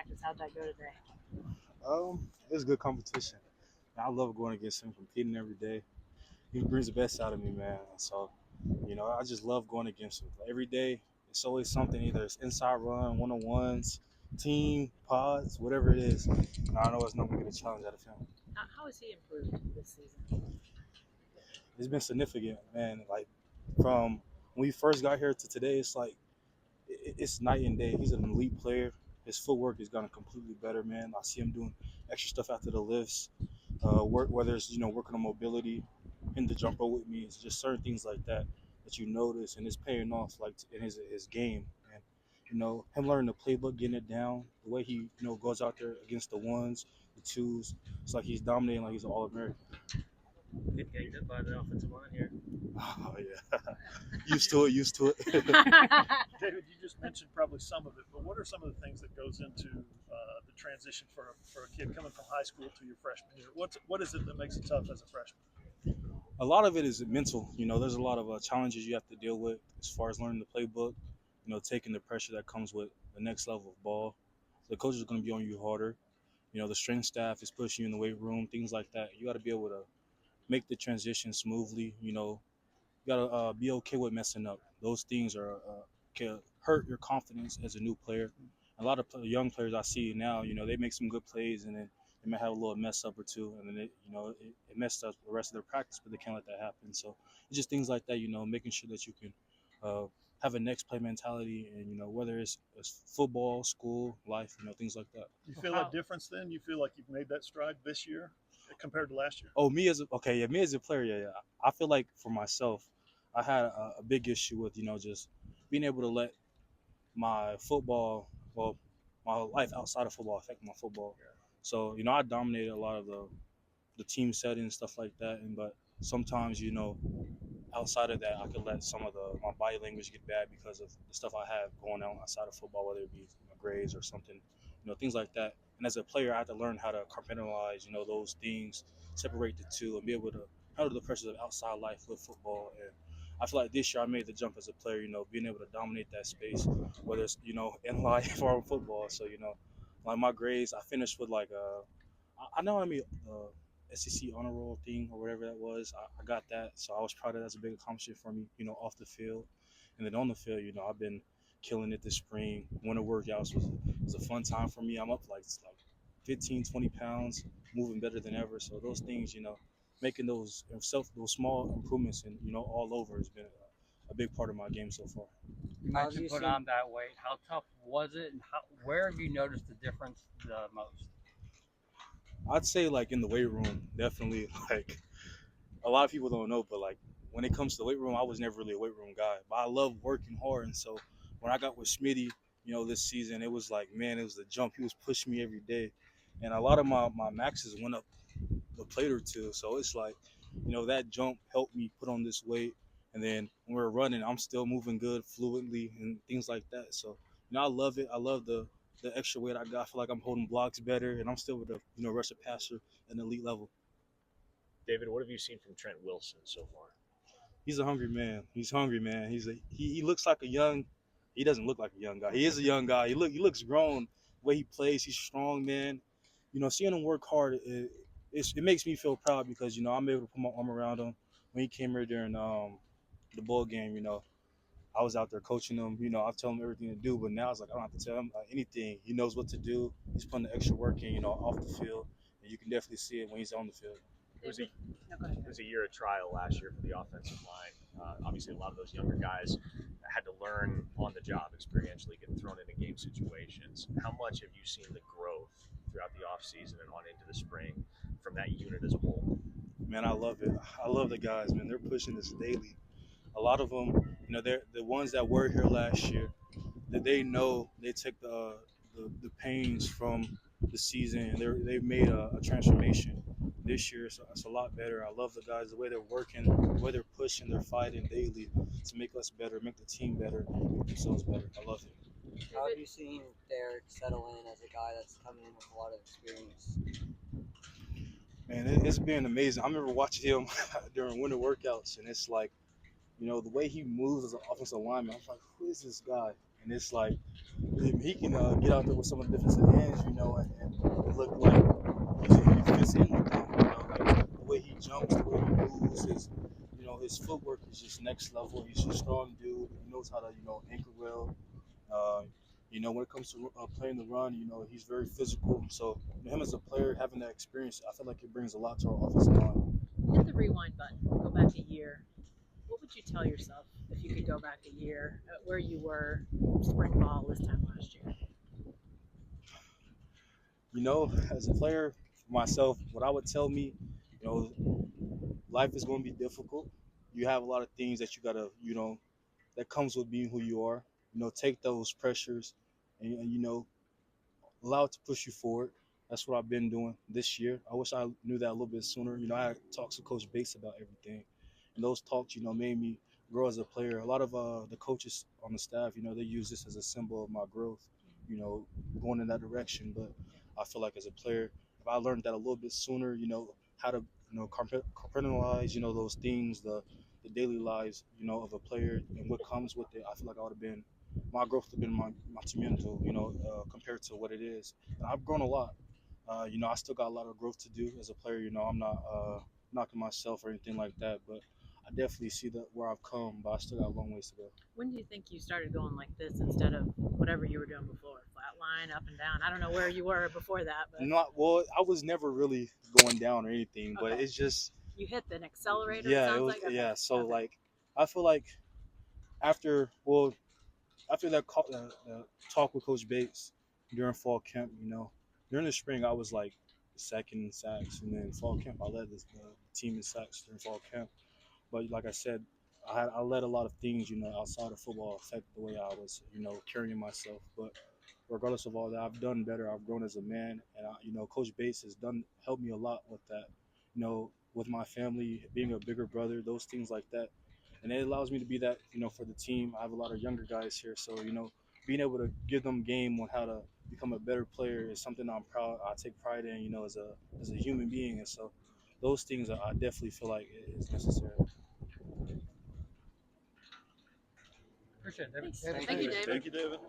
practice. How'd that go today? It's good competition. I love going against him, competing every day. He brings the best out of me, man. So, I just love going against him. Every day, it's always something. Either it's inside run, one on ones, team pods, whatever it is. And I know it's not gonna get a challenge out of him. How has he improved this season? It's been significant, man. Like from when we first got here to today, it's like it's night and day. He's an elite player. His footwork has gotten completely better, man. I see him doing extra stuff after the lifts. Whether it's working on mobility, in the jumper with me, it's just certain things like that that you notice, and it's paying off like in his game. And him learning the playbook, getting it down, the way he goes out there against the ones, the twos. It's like he's dominating, like he's an All American. Get ganged up by the offensive line here. Oh yeah, used to it, used to it. David, you just mentioned probably some of it, but what are some of the things that goes into the transition for a kid coming from high school to your freshman year? What is it that makes it tough as a freshman? A lot of it is mental. There's a lot of challenges you have to deal with as far as learning the playbook. Taking the pressure that comes with the next level of ball. The coach is going to be on you harder. The strength staff is pushing you in the weight room, things like that. You got to be able to make the transition smoothly. You got to be okay with messing up. Those things can hurt your confidence as a new player. A lot of young players I see now, they make some good plays and then they might have a little mess up or two, and then it messed up the rest of their practice, but they can't let that happen. So it's just things like that, making sure that you can uh, have a next play mentality, and whether it's football, school, life, things like that. You feel a difference then? You feel like you've made that stride this year compared to last year? Oh, me as a player, yeah. I feel like for myself, I had a big issue with just being able to let my football, well, my life outside of football affect my football. So I dominated a lot of the team setting and stuff like that, but sometimes outside of that, I could let some of my body language get bad because of the stuff I have going on outside of football, whether it be grades or something, things like that. And as a player, I had to learn how to compartmentalize, those things, separate the two, and be able to handle the pressures of outside life with football. And I feel like this year I made the jump as a player, being able to dominate that space, whether it's in life or in football. So like my grades, I finished with like I know I mean. SEC honor roll thing or whatever that was. I got that, so I was proud of that. That's a big accomplishment for me, off the field. And then on the field, I've been killing it this spring. Winter workouts was a fun time for me. I'm up like 15, 20 pounds, moving better than ever. So those things, making those those small improvements and all over has been a big part of my game so far. You mentioned put on that weight. How tough was it, and where have you noticed the difference the most? I'd say like in the weight room, definitely. Like a lot of people don't know, but like when it comes to the weight room, I was never really a weight room guy. But I love working hard, and so when I got with Smitty, this season, it was like, man, it was the jump. He was pushing me every day, and a lot of my maxes went up a plate or two. So it's like, that jump helped me put on this weight, and then when we're running, I'm still moving good, fluently, and things like that. So I love it. I love the extra weight I got. I feel like I'm holding blocks better, and I'm still with a rush a passer at an elite level. David, what have you seen from Trent Wilson so far? He's a hungry man. He's hungry, man. He looks like a young. He doesn't look like a young guy. He is a young guy. He looks grown. The way he plays, he's strong, man. Seeing him work hard, it makes me feel proud because I'm able to put my arm around him. When he came here during the bowl game, I was out there coaching him. I tell him everything to do, but now it's like I don't have to tell him anything. He knows what to do. He's putting the extra work in, off the field, and you can definitely see it when he's on the field. It was a year of trial last year for the offensive line. Obviously, a lot of those younger guys had to learn on the job, experientially, getting thrown into game situations. How much have you seen the growth throughout the offseason and on into the spring from that unit as a whole? Man, I love it. I love the guys, man. They're pushing this daily. A lot of them, they're the ones that were here last year. That they know they took the pains from the season and they've made a transformation this year. So it's a lot better. I love the guys, the way they're working, the way they're pushing, they're fighting daily to make us better, make the team better, make themselves better. I love it. How have you seen Derek settle in as a guy that's coming in with a lot of experience? Man, it's been amazing. I remember watching him during winter workouts, and it's like, the way he moves as an offensive lineman. I was like, who is this guy? and it's like he can get out there with some of the defensive ends, you know, and look like he fits in with them. You know, like the way he jumps, the way he moves, his footwork is just next level. He's a strong dude. He knows how to, anchor well. Uh, when it comes to playing the run, he's very physical. So him as a player, having that experience, I feel like it brings a lot to our offensive line. Hit the rewind button. Go back a year. What would you tell yourself if you could go back a year at where you were spring ball this time last year? As a player, for myself, what I would tell me, life is going to be difficult. You have a lot of things that you got to, that comes with being who you are. Take those pressures and allow it to push you forward. That's what I've been doing this year. I wish I knew that a little bit sooner. I had talks with Coach Bates about everything. And those talks, made me grow as a player. A lot of the coaches on the staff, they use this as a symbol of my growth, going in that direction. But I feel like as a player, if I learned that a little bit sooner, how to, compartmentalize, those things, the daily lives, of a player and what comes with it, I feel like I would have been, my growth would have been monumental, compared to what it is. And I've grown a lot. I still got a lot of growth to do as a player. I'm not knocking myself or anything like that, but I definitely see that where I've come, but I still got a long ways to go. When do you think you started going like this instead of whatever you were doing before? Flat line, up and down. I don't know where you were before that, but I was never really going down or anything, but Okay. it's just you hit the accelerator. yeah, it it sounds was like? Okay. yeah. So Okay. like, I feel like after that talk with Coach Bates during fall camp, during the spring I was like second in sacks, and then fall camp I led the team in sacks during fall camp. But like I said, I let a lot of things, outside of football affect the way I was, carrying myself. But regardless of all that, I've done better. I've grown as a man, and Coach Bates has helped me a lot with that, with my family, being a bigger brother, those things like that, and it allows me to be that, for the team. I have a lot of younger guys here, so being able to give them game on how to become a better player is something I take pride in, as a human being, and so those things I definitely feel like is necessary. Appreciate it, David. Thanks. Thank you, David. Thank you, David.